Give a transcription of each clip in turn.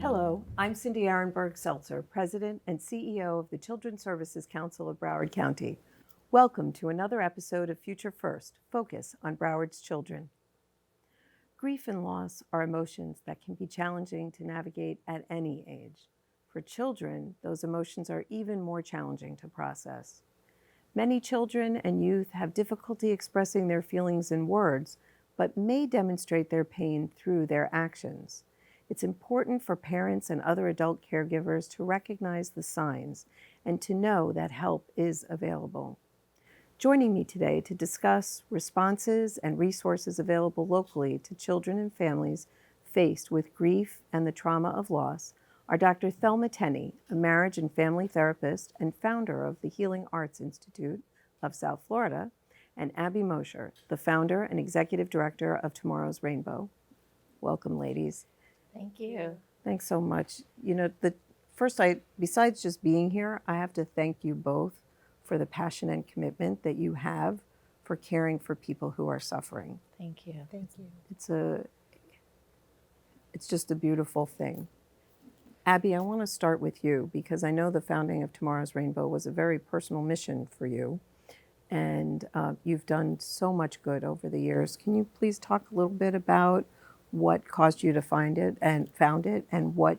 Hello, I'm Cindy Arenberg Seltzer, President and CEO of the Children's Services Council of Broward County. Welcome to another episode of Future First, Focus on Broward's Children. Grief and loss are emotions that can be challenging to navigate at any age. For children, those emotions are even more challenging to process. Many children and youth have difficulty expressing their feelings in words, but may demonstrate their pain through their actions. It's important for parents and other adult caregivers to recognize the signs and to know that help is available. Joining me today to discuss responses and resources available locally to children and families faced with grief and the trauma of loss are Dr. Thelma Tennie, a marriage and family therapist and founder of the Healing Arts Institute of South Florida, and Abby Mosher, the founder and executive director of Tomorrow's Rainbow. Welcome, ladies. Thank you. Thanks so much. You know, besides just being here, I have to thank you both for the passion and commitment that you have for caring for people who are suffering. Thank you. Thank you. It's just a beautiful thing. Abby, I want to start with you because I know the founding of Tomorrow's Rainbow was a very personal mission for you, and you've done so much good over the years. Can you please talk a little bit about what caused you to found it and what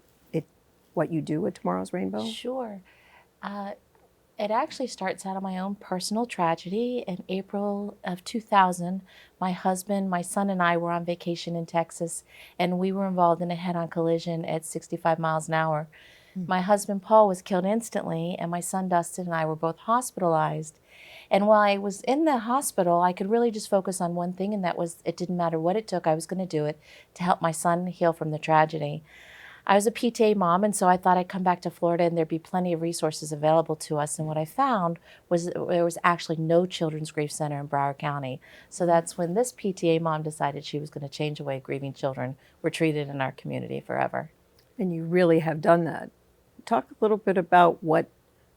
you do at Tomorrow's Rainbow? Sure. It actually starts out of my own personal tragedy. In April of 2000, my husband, my son, and I were on vacation in Texas, and we were involved in a head-on collision at 65 miles an hour. My husband, Paul, was killed instantly, and my son, Dustin, and I were both hospitalized. And while I was in the hospital, I could really just focus on one thing, and that was it didn't matter what it took, I was going to do it to help my son heal from the tragedy. I was a PTA mom, and so I thought I'd come back to Florida and there'd be plenty of resources available to us. And what I found was there was actually no children's grief center in Broward County. So that's when this PTA mom decided she was going to change the way grieving children were treated in our community forever. And you really have done that. Talk a little bit about what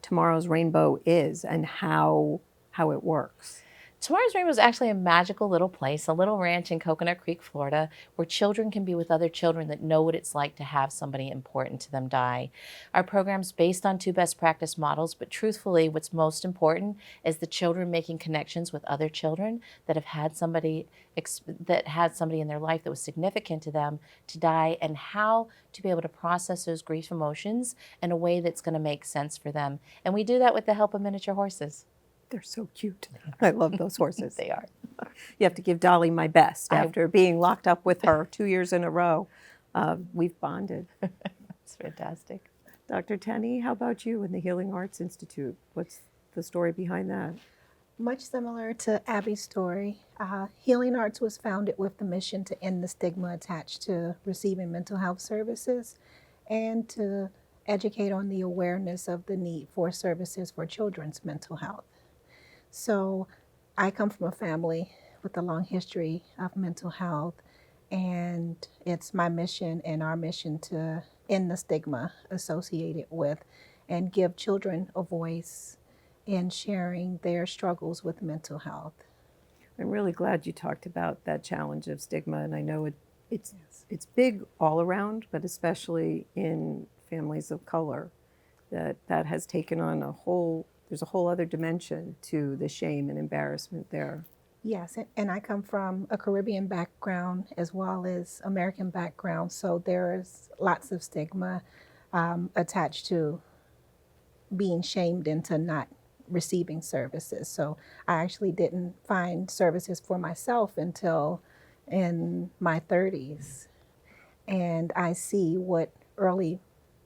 Tomorrow's Rainbow is and how it works. Tomorrow's Rainbow is actually a magical little place, a little ranch in Coconut Creek, Florida, where children can be with other children that know what it's like to have somebody important to them die. Our program's based on 2 best practice models, but truthfully, what's most important is the children making connections with other children that have had somebody in their life that was significant to them to die, and how to be able to process those grief emotions in a way that's going to make sense for them. And we do that with the help of miniature horses. They're so cute. I love those horses. They are. You have to give Dolly my best. After being locked up with her 2 years in a row, we've bonded. It's fantastic. Dr. Tennie, how about you and the Healing Arts Institute? What's the story behind that? Much similar to Abby's story, Healing Arts was founded with the mission to end the stigma attached to receiving mental health services and to educate on the awareness of the need for services for children's mental health. So I come from a family with a long history of mental health, and it's my mission and our mission to end the stigma associated with and give children a voice in sharing their struggles with mental health. I'm really glad you talked about that challenge of stigma, and I know it's big all around, but especially in families of color, that has taken on there's a whole other dimension to the shame and embarrassment there. Yes, and I come from a Caribbean background as well as American background, so there is lots of stigma attached to being shamed into not receiving services. So I actually didn't find services for myself until in my 30s. And I see what early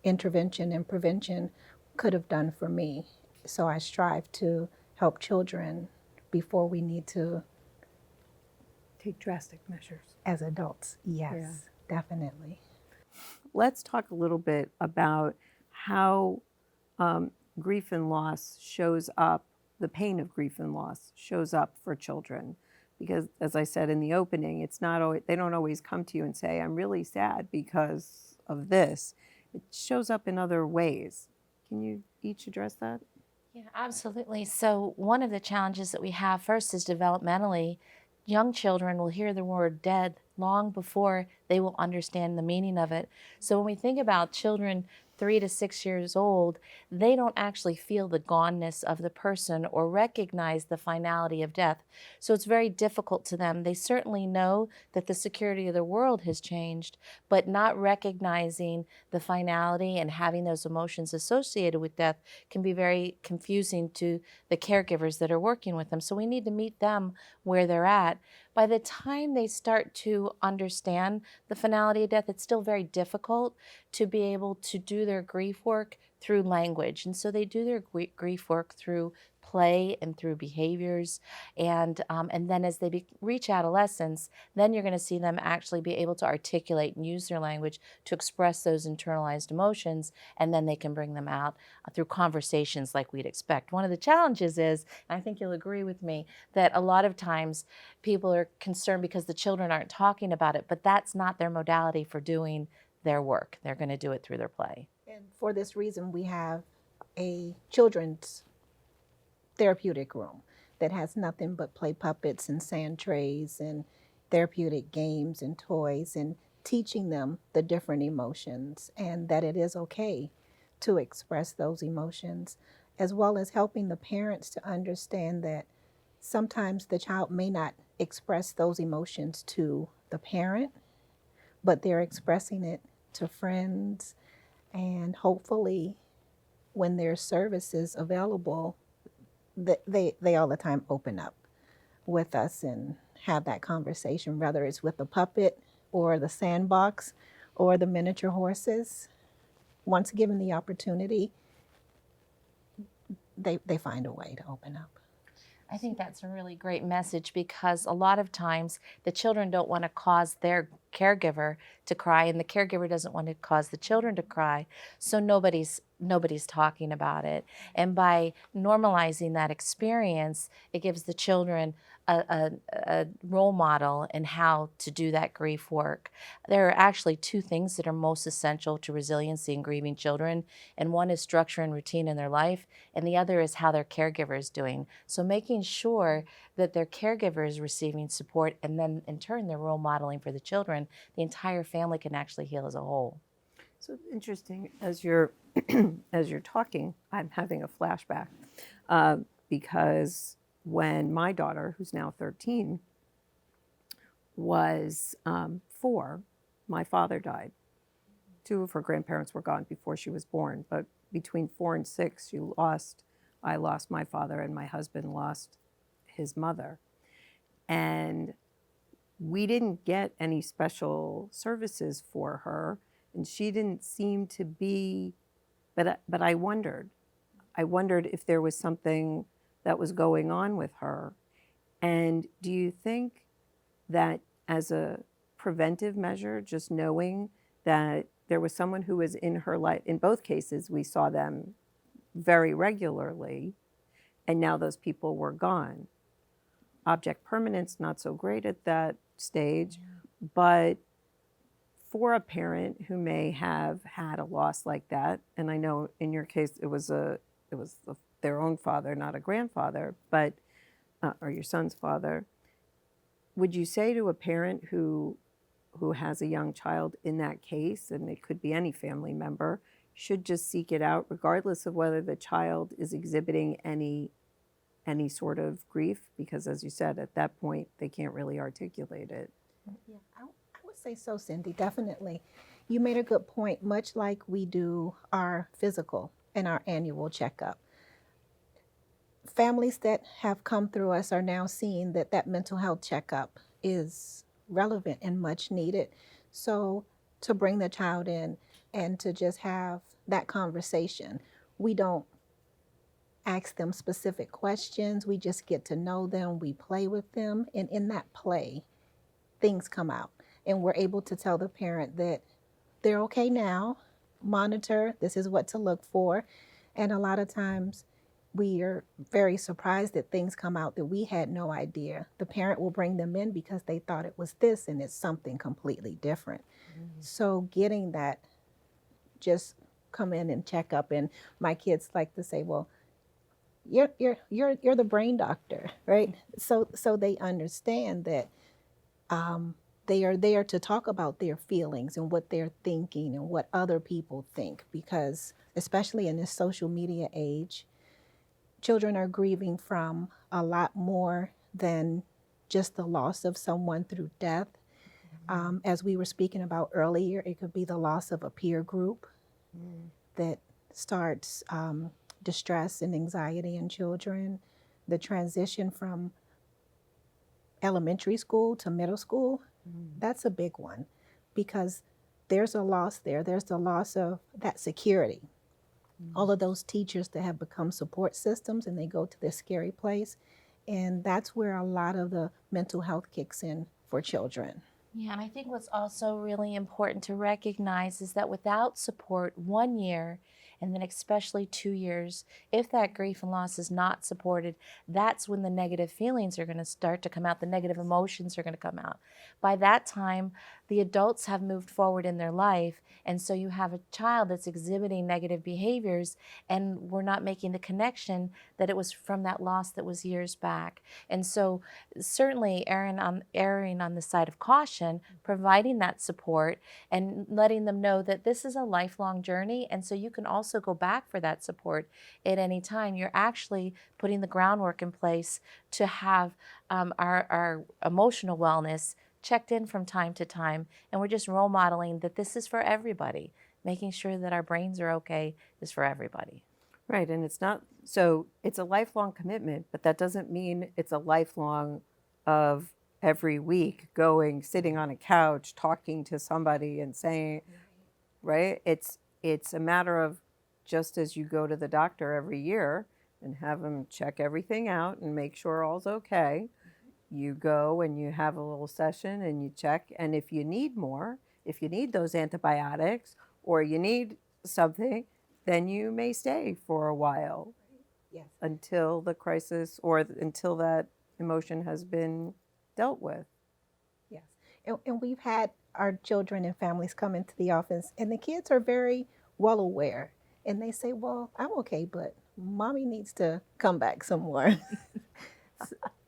intervention and prevention could have done for me. So I strive to help children before we need to take drastic measures. As adults, yes, yeah. Definitely. Let's talk a little bit about how grief and loss shows up, the pain of grief and loss shows up for children. Because as I said in the opening, it's not always, they don't always come to you and say, I'm really sad because of this. It shows up in other ways. Can you each address that? Yeah, absolutely. So one of the challenges that we have first is developmentally, young children will hear the word dead long before they will understand the meaning of it. So when we think about children 3 to 6 years old, they don't actually feel the goneness of the person or recognize the finality of death. So it's very difficult to them. They certainly know that the security of the world has changed, but not recognizing the finality and having those emotions associated with death can be very confusing to the caregivers that are working with them. So we need to meet them where they're at. By the time they start to understand the finality of death, it's still very difficult to be able to do their grief work through language. And so they do their grief work through play and through behaviors. And then as they reach adolescence, then you're going to see them actually be able to articulate and use their language to express those internalized emotions, and then they can bring them out through conversations like we'd expect. One of the challenges is, and I think you'll agree with me, that a lot of times people are concerned because the children aren't talking about it, but that's not their modality for doing their work. They're going to do it through their play. And for this reason, we have a children's therapeutic room that has nothing but play puppets and sand trays and therapeutic games and toys, and teaching them the different emotions and that it is okay to express those emotions, as well as helping the parents to understand that sometimes the child may not express those emotions to the parent, but they're expressing it to friends. And hopefully, when there's services available, they all the time open up with us and have that conversation, whether it's with the puppet or the sandbox or the miniature horses. Once given the opportunity, they find a way to open up. I think that's a really great message, because a lot of times the children don't want to cause their caregiver to cry, and the caregiver doesn't want to cause the children to cry. So nobody's talking about it. And by normalizing that experience, it gives the children a role model in how to do that grief work. There are actually two things that are most essential to resiliency in grieving children, and one is structure and routine in their life, and the other is how their caregiver is doing. So making sure that their caregiver is receiving support, and then in turn they're role modeling for the children, the entire family can actually heal as a whole. So interesting, as you're as you're talking, I'm having a flashback because when my daughter, who's now 13, was 4, my father died. 2 of her grandparents were gone before she was born, but between 4 and 6, I lost my father, and my husband lost his mother. And we didn't get any special services for her, and she didn't seem to be, but I wondered if there was something that was going on with her. And do you think that as a preventive measure, just knowing that there was someone who was in her life, in both cases we saw them very regularly, and now those people were gone. Object permanence, not so great at that stage, but for a parent who may have had a loss like that, and I know in your case it was their own father, not a grandfather, but or your son's father, would you say to a parent who has a young child in that case, and it could be any family member, should just seek it out regardless of whether the child is exhibiting any sort of grief? Because as you said, at that point they can't really articulate it. Yeah, I would say so, Cindy, definitely. You made a good point. Much like we do our physical and our annual checkup, families that have come through us are now seeing that mental health checkup is relevant and much needed. So to bring the child in and to just have that conversation, we don't ask them specific questions. We just get to know them. We play with them. And in that play, things come out. And we're able to tell the parent that they're okay now, monitor, this is what to look for. And a lot of times we are very surprised that things come out that we had no idea. The parent will bring them in because they thought it was this and it's something completely different. Mm-hmm. So getting that, just come in and check up. And my kids like to say, well, you're the brain doctor, right? So they understand that they are there to talk about their feelings and what they're thinking and what other people think, because especially in this social media age, children are grieving from a lot more than just the loss of someone through death. As we were speaking about earlier, it could be the loss of a peer group that starts distress and anxiety in children, the transition from elementary school to middle school. That's a big one, because there's a loss there. There's the loss of that security. All of those teachers that have become support systems and they go to this scary place. And that's where a lot of the mental health kicks in for children. Yeah, and I think what's also really important to recognize is that without support, 1 year, and then especially 2 years, if that grief and loss is not supported, that's when the negative feelings are going to start to come out, the negative emotions are going to come out. By that time, the adults have moved forward in their life, and so you have a child that's exhibiting negative behaviors, and we're not making the connection that it was from that loss that was years back. And so certainly erring on the side of caution, providing that support and letting them know that this is a lifelong journey, and so you can also go back for that support at any time. You're actually putting the groundwork in place to have our emotional wellness checked in from time to time, and we're just role modeling that this is for everybody. Making sure that our brains are okay is for everybody. Right, and it's not, so it's a lifelong commitment, but that doesn't mean it's a lifelong of every week going, sitting on a couch, talking to somebody and saying, right? It's a matter of, just as you go to the doctor every year and have them check everything out and make sure all's okay, you go and you have a little session and you check, and if you need more, if you need those antibiotics or you need something, then you may stay for a while. Yes. Until the crisis or until that emotion has been dealt with. Yes. And we've had our children and families come into the office, and the kids are very well aware. And they say, well, I'm okay, but mommy needs to come back some more.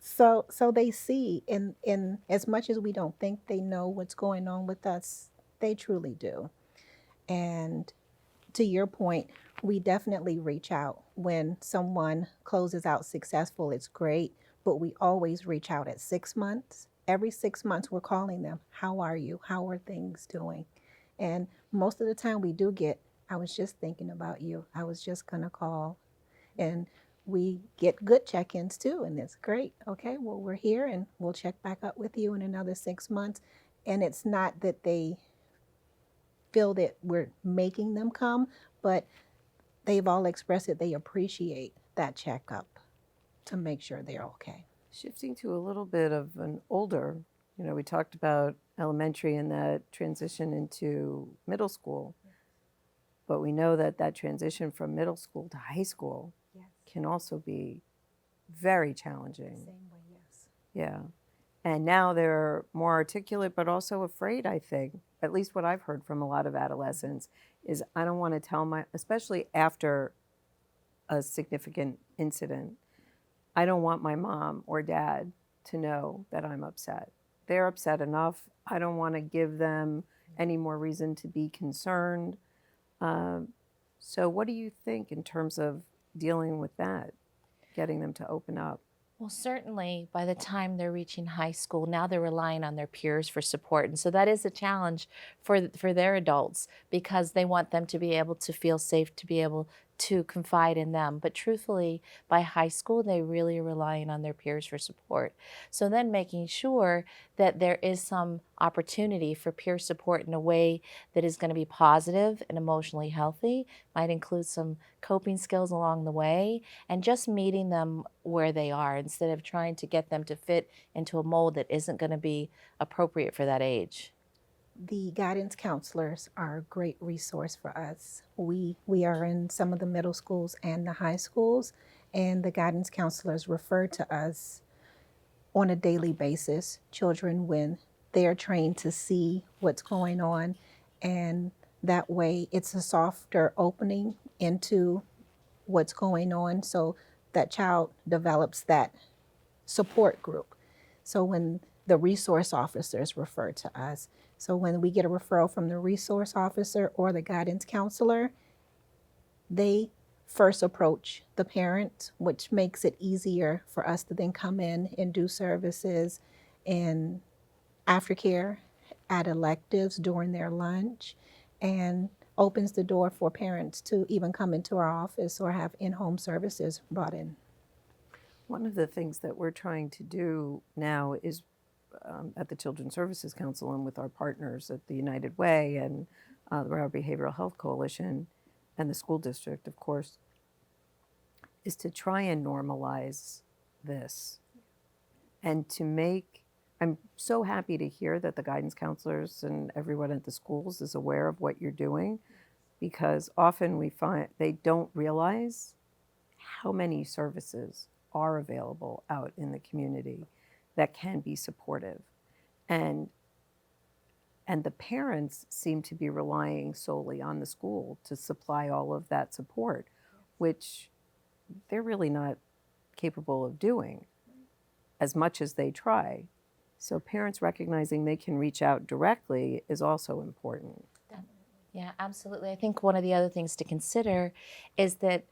So they see, in as much as we don't think they know what's going on with us, they truly do. And to your point, we definitely reach out when someone closes out successful. It's great, but we always reach out at 6 months. Every 6 months, we're calling them. How are you? How are things doing? And most of the time we do get, I was just thinking about you. I was just going to call. And we get good check-ins too, and it's great. Okay, well, we're here and we'll check back up with you in another 6 months. And it's not that they feel that we're making them come, but they've all expressed that they appreciate that checkup to make sure they're okay. Shifting to a little bit of an older, we talked about elementary and that transition into middle school, but we know that that transition from middle school to high school can also be very challenging. Same way, yes. Yeah. And now they're more articulate, but also afraid, I think. At least what I've heard from a lot of adolescents is, I don't want to tell especially after a significant incident, I don't want my mom or dad to know that I'm upset. They're upset enough. I don't want to give them any more reason to be concerned. So what do you think in terms of dealing with that, getting them to open up? Well, certainly by the time they're reaching high school, now they're relying on their peers for support. And so that is a challenge for their adults, because they want them to be able to feel safe, to be able to confide in them. But truthfully, by high school, they really are relying on their peers for support. So then making sure that there is some opportunity for peer support in a way that is going to be positive and emotionally healthy, might include some coping skills along the way, and just meeting them where they are instead of trying to get them to fit into a mold that isn't going to be appropriate for that age. The guidance counselors are a great resource for us. We are in some of the middle schools and the high schools, and the guidance counselors refer to us on a daily basis, children, when they are trained to see what's going on, and that way it's a softer opening into what's going on, so that child develops that support group. So when the resource officers refer to us. So when we get a referral from the resource officer or the guidance counselor, they first approach the parent, which makes it easier for us to then come in and do services in aftercare, at electives during their lunch, and opens the door for parents to even come into our office or have in-home services brought in. One of the things that we're trying to do now is at the Children's Services Council and with our partners at the United Way and the Broward Behavioral Health Coalition and the school district, of course, is to try and normalize this and to make, I'm so happy to hear that the guidance counselors and everyone at the schools is aware of what you're doing, because often we find they don't realize how many services are available out in the community that can be supportive. And the parents seem to be relying solely on the school to supply all of that support, which they're really not capable of doing as much as they try. So parents recognizing they can reach out directly is also important. Yeah, absolutely. I think one of the other things to consider is that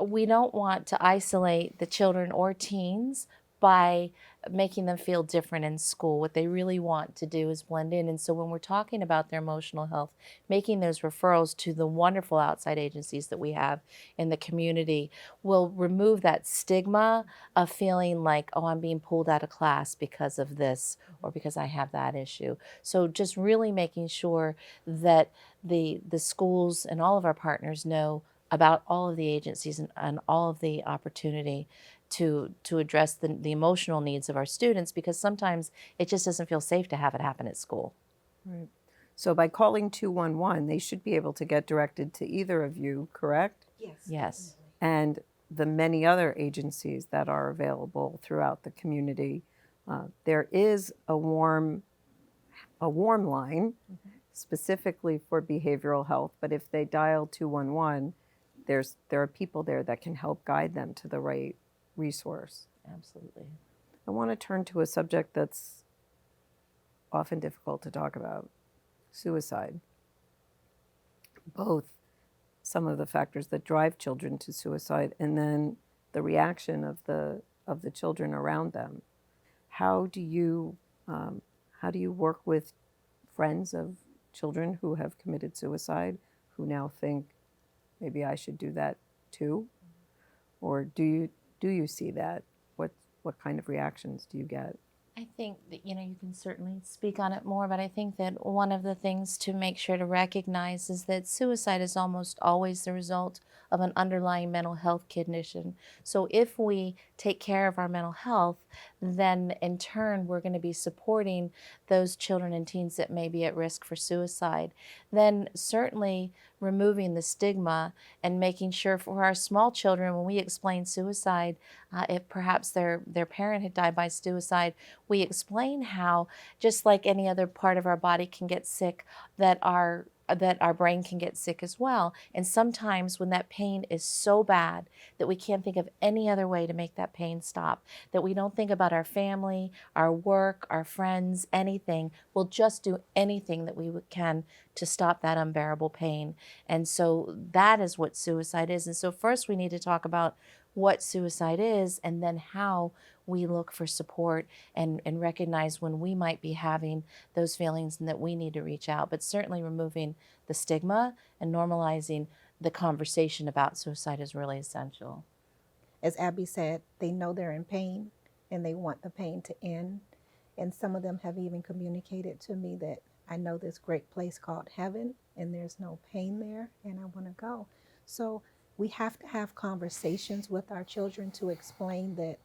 we don't want to isolate the children or teens by making them feel different in school. What they really want to do is blend in. And so when we're talking about their emotional health, making those referrals to the wonderful outside agencies that we have in the community will remove that stigma of feeling like, oh, I'm being pulled out of class because of this or because I have that issue. So just really making sure that the schools and all of our partners know about all of the agencies and all of the opportunity to address the emotional needs of our students, because sometimes it just doesn't feel safe to have it happen at school. Right. So by calling 211, they should be able to get directed to either of you, correct? Yes. And the many other agencies that are available throughout the community. There is a warm line specifically for behavioral health, but if they dial 211, there are people there that can help guide them to the right resource. Absolutely. I want to turn to a subject that's often difficult to talk about: suicide. Both some of the factors that drive children to suicide and then the reaction of the children around them. How do you work with friends of children who have committed suicide, who now think maybe I should do that too? Or do you see that? What kind of reactions do you get? I think that, you can certainly speak on it more, but I think that one of the things to make sure to recognize is that suicide is almost always the result of an underlying mental health condition. So if we take care of our mental health, then in turn we're going to be supporting those children and teens that may be at risk for suicide. Then certainly removing the stigma and making sure for our small children, when we explain suicide, if perhaps their parent had died by suicide, we explain how, just like any other part of our body can get sick, that our brain can get sick as well. And sometimes when that pain is so bad that we can't think of any other way to make that pain stop, that we don't think about our family, our work, our friends, anything, we'll just do anything that we can to stop that unbearable pain. And so that is what suicide is. And so first we need to talk about what suicide is, and then how we look for support and recognize when we might be having those feelings and that we need to reach out. But certainly removing the stigma and normalizing the conversation about suicide is really essential. As Abby said, they know they're in pain and they want the pain to end. And some of them have even communicated to me that I know this great place called heaven and there's no pain there and I want to go. So we have to have conversations with our children to explain that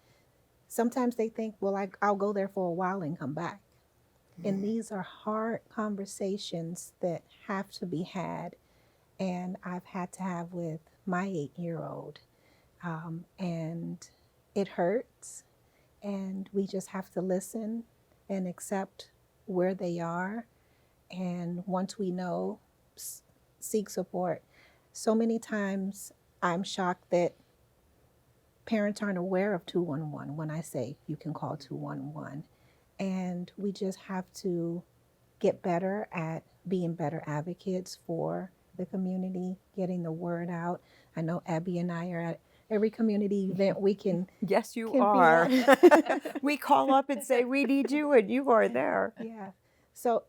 sometimes they think, well, I'll go there for a while and come back. And these are hard conversations that have to be had. And I've had to have with my 8-year-old. And it hurts. And we just have to listen and accept where they are. And once we know, seek support. So many times I'm shocked that parents aren't aware of 211 when I say you can call 211. And we just have to get better at being better advocates for the community, getting the word out. I know Abby and I are at every community event we can. Yes, you Can be are. at. We call up and say, we need you, and you are there. Yeah. So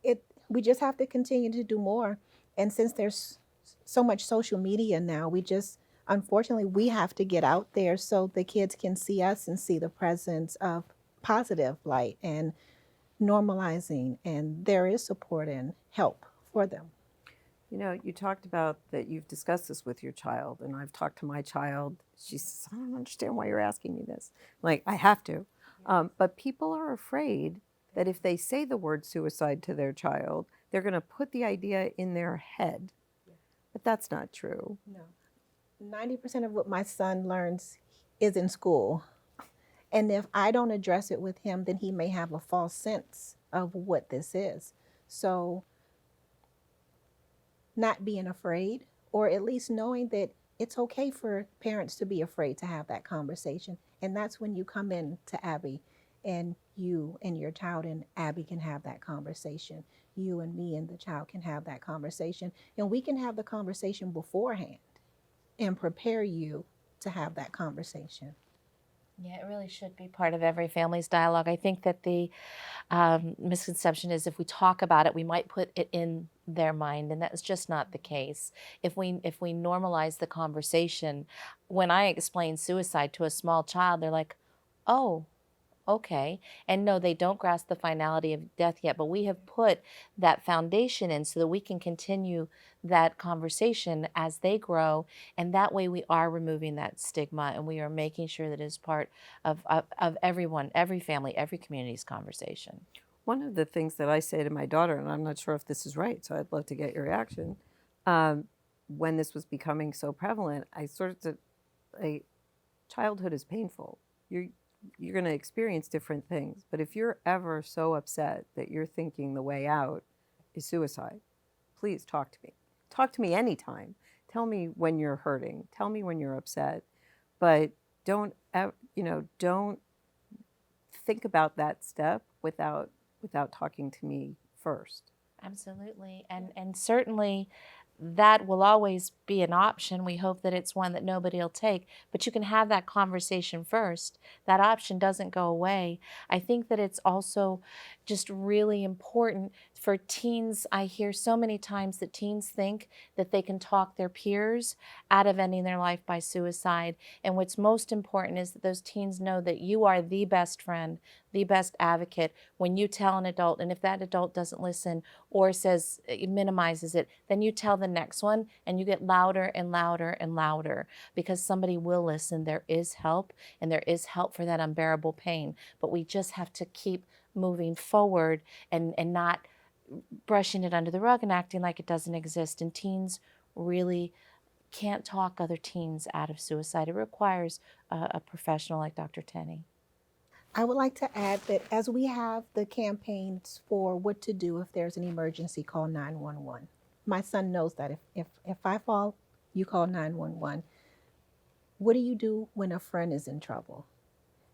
we just have to continue to do more. And since there's so much social media now, unfortunately, we have to get out there so the kids can see us and see the presence of positive light and normalizing, and there is support and help for them. You know, you talked about that you've discussed this with your child, and I've talked to my child. She says, I don't understand why you're asking me this. Like, I have to. But people are afraid that if they say the word suicide to their child, they're going to put the idea in their head. But that's not true. No. 90% of what my son learns is in school. And if I don't address it with him, then he may have a false sense of what this is. So not being afraid, or at least knowing that it's okay for parents to be afraid to have that conversation. And that's when you come in to Abby, and you and your child and Abby can have that conversation. You and me and the child can have that conversation. And we can have the conversation beforehand and prepare you to have that conversation. Yeah, it really should be part of every family's dialogue. I think that the misconception is if we talk about it, we might put it in their mind, and that's just not the case. If we normalize the conversation, when I explain suicide to a small child, they're like, "Oh, okay." And no, they don't grasp the finality of death yet, but we have put that foundation in so that we can continue that conversation as they grow. And that way we are removing that stigma, and we are making sure that it is part of everyone, every family, every community's conversation. One of the things that I say to my daughter, and I'm not sure if this is right, so I'd love to get your reaction, when this was becoming so prevalent, I sort of said, childhood is painful. You're going to experience different things. But if you're ever so upset that you're thinking the way out is suicide, please talk to me. Talk to me anytime. Tell me when you're hurting. Tell me when you're upset. But don't think about that step without talking to me first. Absolutely. And certainly that will always be an option. We hope that it's one that nobody will take, but you can have that conversation first. That option doesn't go away. I think that it's also just really important for teens. I hear so many times that teens think that they can talk their peers out of ending their life by suicide. And what's most important is that those teens know that you are the best friend, the best advocate when you tell an adult. And if that adult doesn't listen or says it minimizes it, then you tell the next one, and you get louder and louder and louder, because somebody will listen. There is help, and there is help for that unbearable pain. But we just have to keep moving forward and not brushing it under the rug and acting like it doesn't exist. And teens really can't talk other teens out of suicide. It requires a professional like Dr. Tennie. I would like to add that as we have the campaigns for what to do if there's an emergency, call 911. My son knows that if I fall, you call 911. What do you do when a friend is in trouble?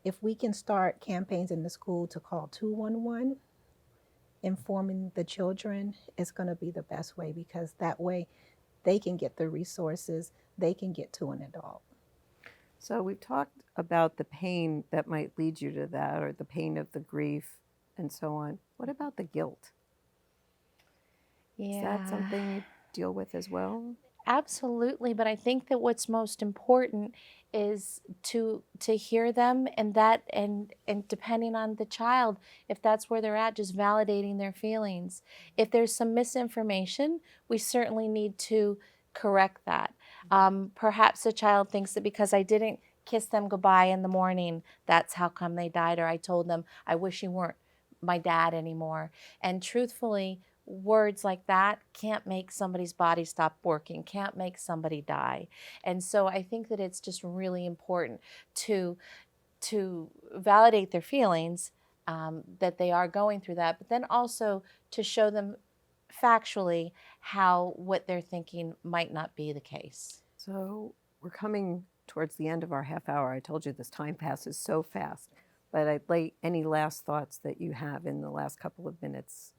If we can start campaigns in the school to call 211, informing the children is going to be the best way, because that way they can get the resources, they can get to an adult. So we've talked about the pain that might lead you to that, or the pain of the grief and so on. What about the guilt? Yeah. Is that something you deal with as well? Absolutely, but I think that what's most important is to hear them, and depending on the child, if that's where they're at, just validating their feelings. If there's some misinformation, we certainly need to correct that. Perhaps a child thinks that because I didn't kiss them goodbye in the morning, that's how come they died, or I told them, I wish you weren't my dad anymore. And truthfully, words like that can't make somebody's body stop working, can't make somebody die. And so I think that it's just really important to validate their feelings, that they are going through that, but then also to show them factually how what they're thinking might not be the case. So we're coming towards the end of our half hour. I told you this time passes so fast. But I'd like any last thoughts that you have in the last couple of minutes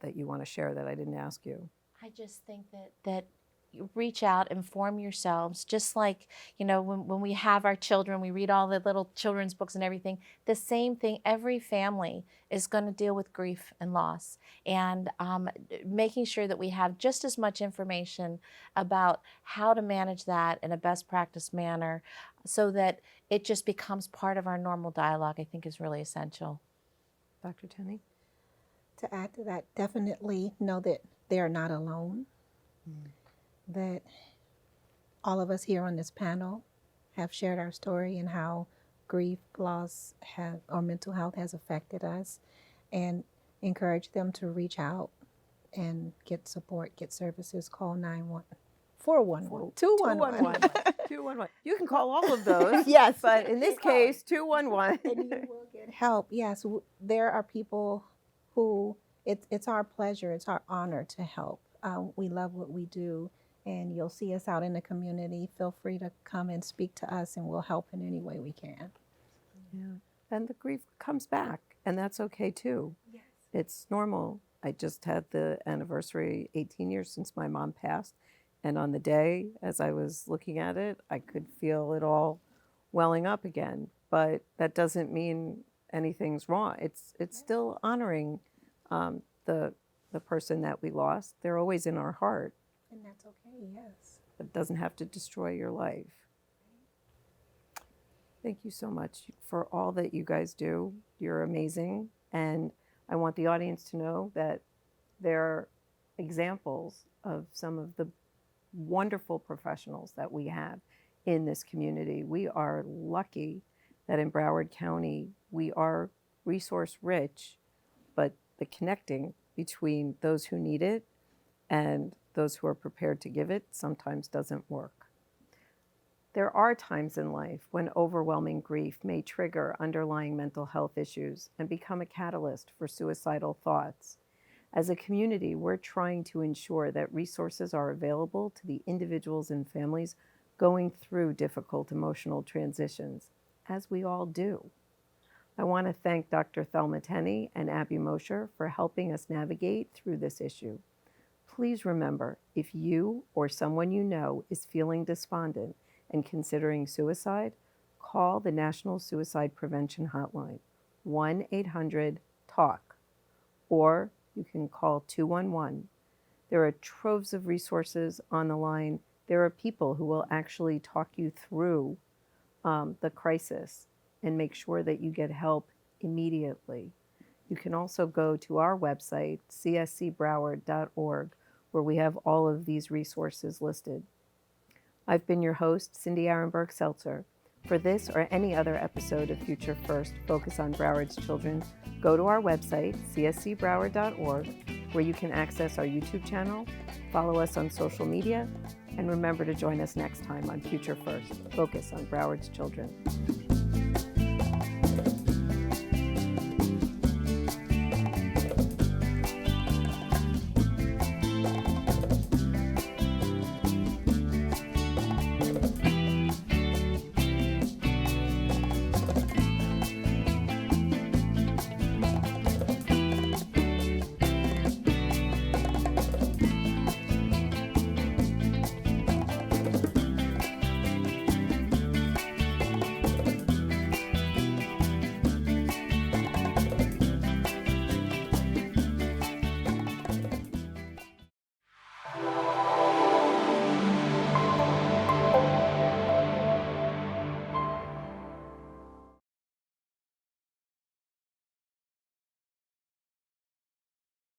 that you want to share that I didn't ask you. I just think that you reach out, inform yourselves, just like, when we have our children, we read all the little children's books and everything. The same thing, every family is going to deal with grief and loss, and making sure that we have just as much information about how to manage that in a best practice manner so that it just becomes part of our normal dialogue, I think is really essential. Dr. Tennie? To add to that, definitely know that they are not alone, that all of us here on this panel have shared our story and how grief, loss, or mental health has affected us, and encourage them to reach out and get support, get services, call 411. 211. You can call all of those. Yes. But in this case, 211. And you will get help. Yes, there are people who it's our pleasure, it's our honor to help. We love what we do, and you'll see us out in the community. Feel free to come and speak to us, and we'll help in any way we can. Yeah. And the grief comes back, and that's okay too. Yes. It's normal. I just had the anniversary, 18 years since my mom passed. And on the day, as I was looking at it, I could feel it all welling up again. But that doesn't mean anything's wrong. It's still honoring the person that we lost. They're always in our heart. And that's okay, yes. It doesn't have to destroy your life. Thank you so much for all that you guys do. You're amazing. And I want the audience to know that there are examples of some of the wonderful professionals that we have in this community. We are lucky that in Broward County, we are resource rich, but the connecting between those who need it and those who are prepared to give it sometimes doesn't work. There are times in life when overwhelming grief may trigger underlying mental health issues and become a catalyst for suicidal thoughts. As a community, we're trying to ensure that resources are available to the individuals and families going through difficult emotional transitions, as we all do. I want to thank Dr. Thelma Tennie and Abby Mosher for helping us navigate through this issue. Please remember, if you or someone you know is feeling despondent and considering suicide, call the National Suicide Prevention Hotline, 1-800-TALK, or you can call 211. There are troves of resources on the line. There are people who will actually talk you through the crisis and make sure that you get help immediately. You can also go to our website, cscbroward.org, where we have all of these resources listed. I've been your host, Cindy Arenberg Seltzer. For this or any other episode of Future First, Focus on Broward's Children, go to our website, cscbroward.org, where you can access our YouTube channel, follow us on social media, and remember to join us next time on Future First, Focus on Broward's Children.